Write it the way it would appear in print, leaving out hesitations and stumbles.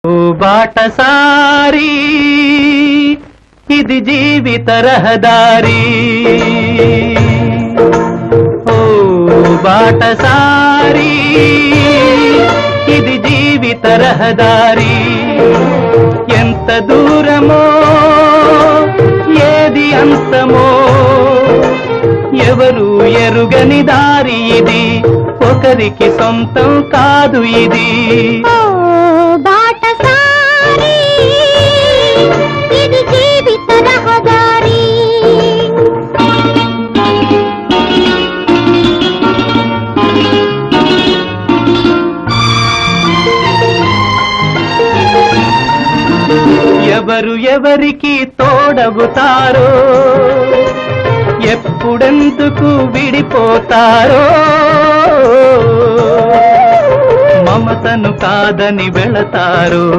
ఓ బాటసారి ఇది జీవిత రహదారి, ఓ బాటసారి ఇది జీవిత రహదారి. ఎంత దూరమో ఏది అంతమో ఎవరు ఎరుగని దారి ఇది, ఒకరికి సొంతం కాదు ఇది. ఇది జీవిత రహదారి. ఎవరు ఎవరికి తోడవుతారో, ఎప్పుడెందుకు విడిపోతారో, మమతను కాదని వెళతారు.